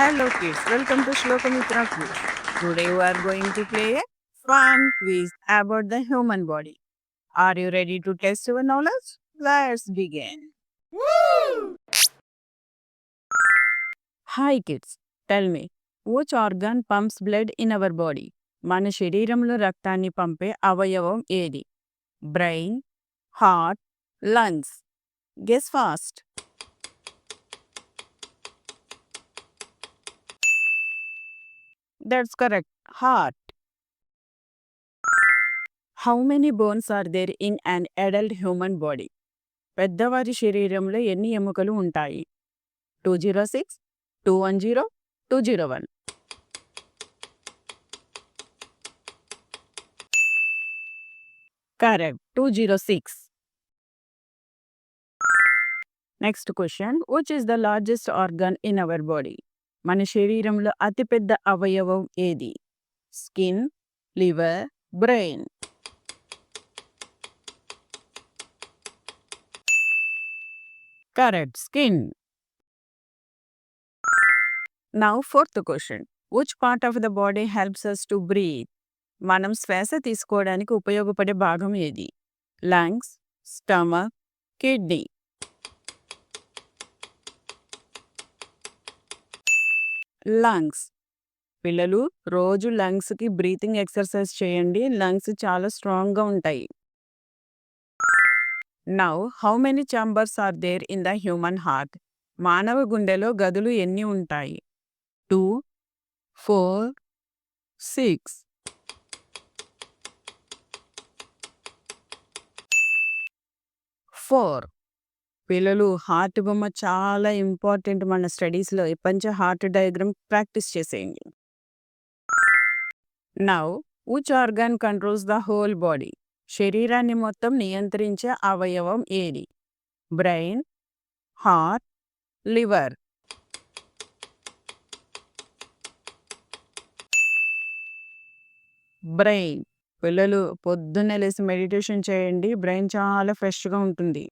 Hello kids, welcome to Shlokamitra Quiz. Today we are going to play a fun quiz about the human body. Are you ready to test your knowledge? Let's begin. Hi kids, tell me, which organ pumps blood in our body? మన శరీరంలో రక్తాన్ని పంపే అవయవం ఏది? Brain, heart, lungs. Guess fast. That's correct. Heart. How many bones are there in an adult human body? పెద్దవారి శరీరంలో ఎన్ని ఎముకలు ఉంటాయి? 206, 210, 201. Correct. 206. Next question. Which is the largest organ in our body? మన శరీరంలో అతిపెద్ద అవయవం ఏది? Skin, liver, brain. Correct. Skin. Now fourth question. Which part of the body helps us to breathe? మనం శ్వాస తీసుకోవడానికి ఉపయోగపడే భాగం ఏది? Lungs, stomach, kidney. లంగ్స్. పిల్లలు రోజు లంగ్స్కి బ్రీతింగ్ ఎక్సర్సైజ్ చేయండి. లంగ్స్ చాలా స్ట్రాంగ్గా ఉంటాయి. Now how many chambers are there in the human heart? మానవ గుండెలో గదులు ఎన్ని ఉంటాయి? 2, 4, 6. 4. పిల్లలు హార్ట్ బొమ్మ చాలా ఇంపార్టెంట్ మన స్టడీస్లో. ఇప్పటి నుంచి హార్ట్ డయాగ్రామ్ ప్రాక్టీస్ చేసేయండి. Now which organ controls the whole body? శరీరాన్ని మొత్తం నియంత్రించే అవయవం ఏది? Brain, heart, liver. బ్రెయిన్. పిల్లలు పొద్దున్నే లేసి మెడిటేషన్ చేయండి. బ్రెయిన్ చాలా ఫ్రెష్గా ఉంటుంది.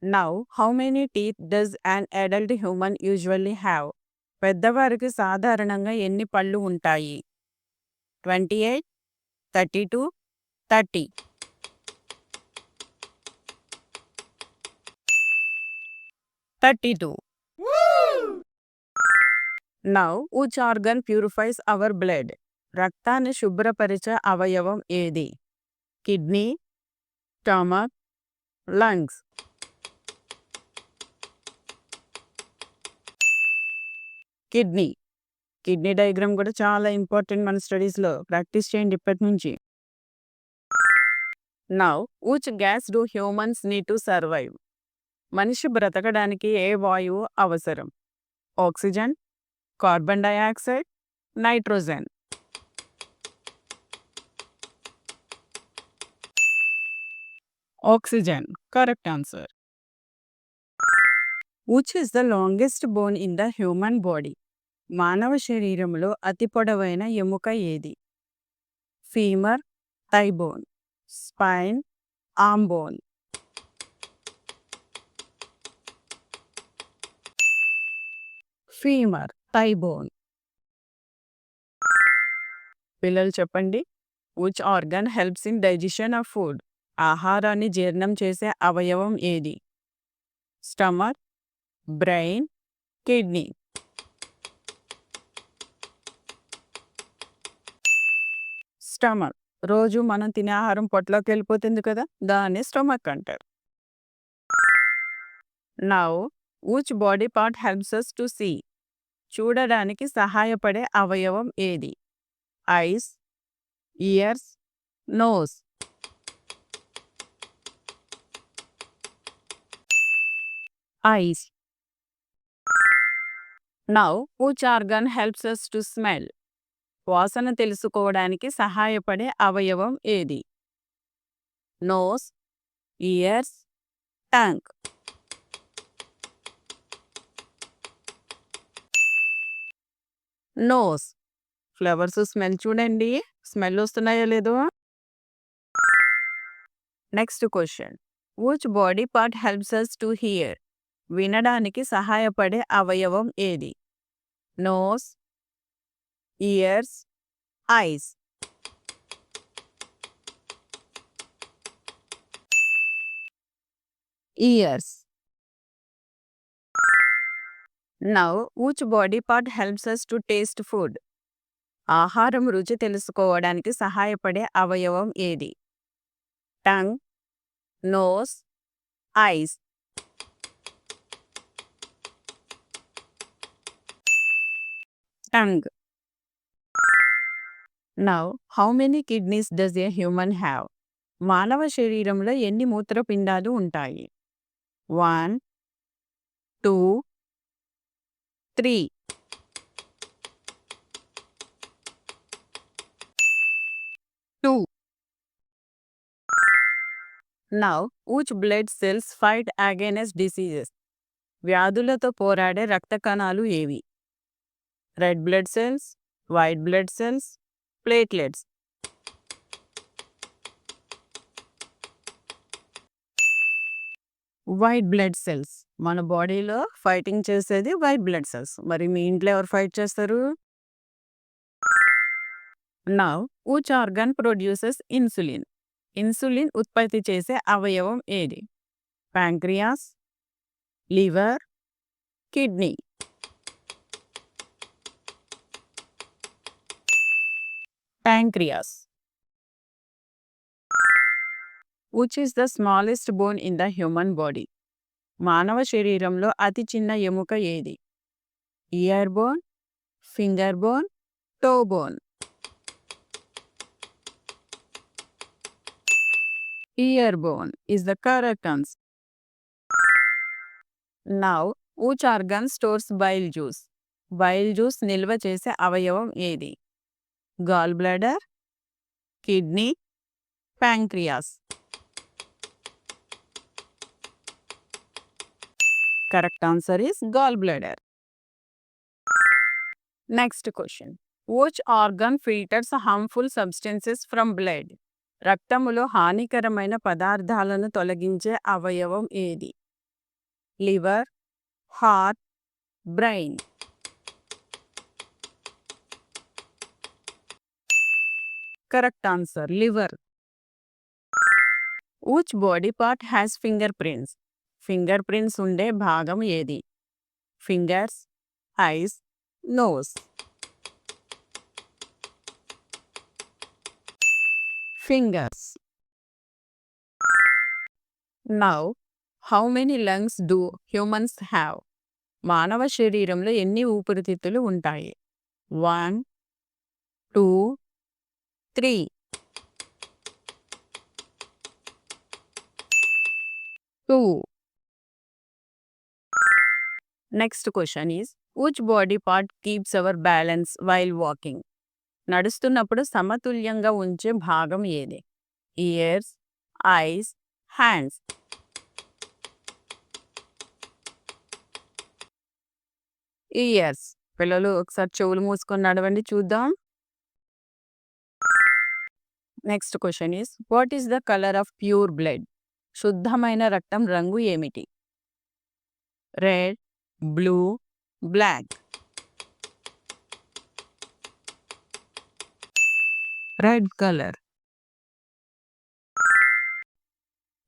Now how many teeth does an adult human usually have? పెద్దవారికి సాధారణంగా ఎన్ని పళ్ళు ఉంటాయి? 28, 32, 30. 32. Now which organ purifies our blood? రక్తాన్ని శుభ్రపరిచే అవయవం ఏది? Kidney, stomach, lungs. Kidney. Kidney diagram కూడా చాలా ఇంపార్టెంట్ మన స్టడీస్లో. ప్రాక్టీస్ చేయండి ఇప్పటి నుంచి. Now which gas do humans need to survive? మనిషి బ్రతకడానికి ఏ వాయువు అవసరం? Oxygen, carbon dioxide, nitrogen. Oxygen. Correct answer. Which is the longest bone in the human body? మానవ శరీరంలో అతి పొడవైన ఎముక ఏది? Femur, thigh bone, spine, arm bone. Femur, thigh bone. పిల్లలు చెప్పండి. Which organ helps in digestion of food? ఆహారాన్ని జీర్ణం చేసే అవయవం ఏది? Stomach, brain, kidney. స్టమక్. రోజు మనం తినే ఆహారం పొట్టలోకి వెళ్ళిపోతుంది కదా, దాన్ని స్టమక్ అంటారు. Now which body part helps us to see? చూడడానికి సహాయపడే అవయవం ఏది? Eyes, ears, nose. Eyes. Now which organ helps us to smell? వాసన తెలుసుకోవడానికి సహాయపడే అవయవం ఏది? Nose, ears, tongue. Nose. Flowers smell చూడండి. స్మెల్ వస్తున్నాయో లేదో. Next question. Which body part helps us to hear? వినడానికి సహాయపడే అవయవం ఏది? Nose, ears, eyes. Ears. Now which body part helps us to taste food? ఆహారం రుచి తెలుసుకోవడానికి సహాయపడే అవయవం ఏది? Tongue, nose, eyes. Tongue. Now how many kidneys does a human have? మానవ శరీరంలో ఎన్ని మూత్రపిండాలు ఉంటాయి? 1, 2, 3. 2. Now which blood cells fight against diseases? వ్యాధులతో పోరాడే రక్త కణాలు ఏవి? Red blood cells, white blood cells, platelets. White blood cells. మన బాడీలో ఫైటింగ్ చేసేది వైట్ బ్లడ్ సెల్స్. మరి మీ ఇంట్లో ఎవరు ఫైట్ చేస్తారు? Now which organ produces insulin? Insulin ఉత్పత్తి చేసే అవయవం ఏది? Pancreas, liver, kidney. Pancreas. Which is the smallest bone in the human body? మానవ శరీరంలో అతి చిన్న ఎముక ఏది? Ear bone, finger bone, toe bone. Ear bone is the correct answer. Now, which organ stores bile juice? Bile juice నిల్వ చేసే అవయవం ఏది? Gall bladder, kidney, pancreas. Correct answer is gall bladder. Next question. Which organ filters harmful substances from blood? రక్తములో హానికరమైన పదార్థాలను తొలగించే అవయవం ఏది? Liver, heart, brain. Correct answer liver. Which body part has finger prints? Finger prints ఉండే భాగం ఏది? Fingers, eyes, nose. Fingers. Now how many lungs do humans have? మానవ శరీరంలో ఎన్ని ఊపిరితిత్తులు ఉంటాయి? 1, 2, 3. 2. Next question is which body part keeps our balance while walking? నడుస్తున్నప్పుడు సమతుల్యంగా ఉంచే భాగం ఏది? Ears, eyes, hands. ఇయర్స్. పిల్లలు ఒకసారి చెవులు మూసుకొని నడవండి చూద్దాం. Next question is what is the colour of pure blood? శుద్ధమైన రక్తం రంగు ఏమిటి? Red, blue, black. Red colour.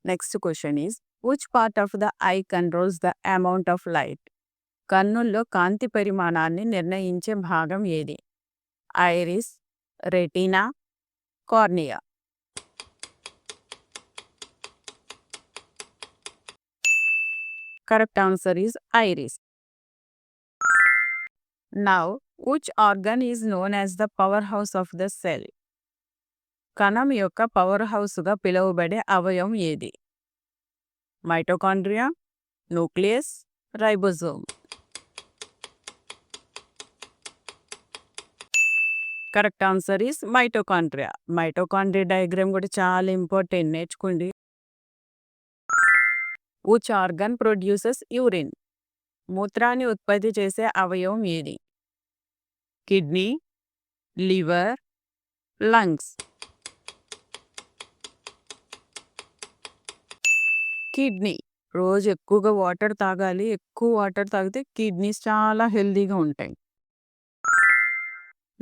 Next question is which part of the eye controls the amount of light? కన్నుల్లో కాంతి పరిమాణాన్ని నిర్ణయించే భాగం ఏది? Iris, retina, cornea. Correct answer is iris. Now which organ is known as the power house of the cell? కణం యొక్క power హౌస్గా పిలువబడే అవయవం ఏది? Mitochondria, nucleus, ribosome. Correct answer is mitochondria. Mitochondria diagram కూడా చాలా ఇంపార్టెంట్, నేర్చుకోండి. Which organ produces urine? మూత్రాన్ని ఉత్పత్తి చేసే అవయవం ఏది? Kidney, liver, lungs. కిడ్నీ. రోజు ఎక్కువగా వాటర్ తాగాలి. ఎక్కువ వాటర్ తాగితే కిడ్నీస్ చాలా హెల్తీగా ఉంటాయి.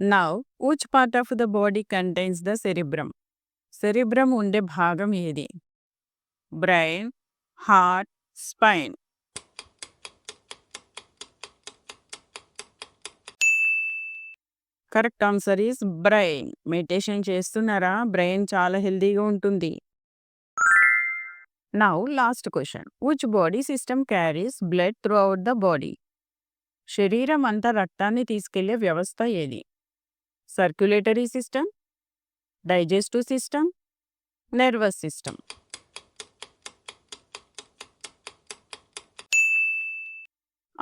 Now which part of the body contains the cerebrum? Cerebrum ఉండే భాగం ఏది? Brain, heart, spine. Correct answer is brain. Meditation చేస్తున్నారా? బ్రెయిన్ చాలా హెల్తీగా ఉంటుంది. Now last question. Which body system carries blood through out the body? శరీరం అంతా రక్తాన్ని తీసుకెళ్లే వ్యవస్థ ఏది? Circulatory system, digestive system, nervous system.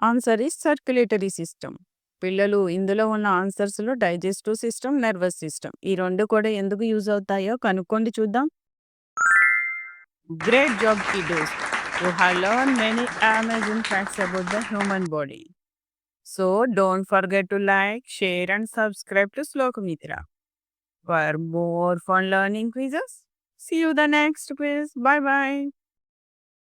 Answer is circulatory system. పిల్లలు ఇందులో ఉన్న ఆన్సర్స్లో డైజెస్టివ్ సిస్టమ్, నర్వస్ సిస్టమ్ ఈ రెండు కూడా ఎందుకు యూజ్ అవుతాయో కనుక్కోండి చూద్దాం. Great job kiddos. You have learned many amazing facts about the human body. So don't forget to like, share and subscribe to Slokamitra for more fun learning quizzes. See you the next quiz. Bye bye.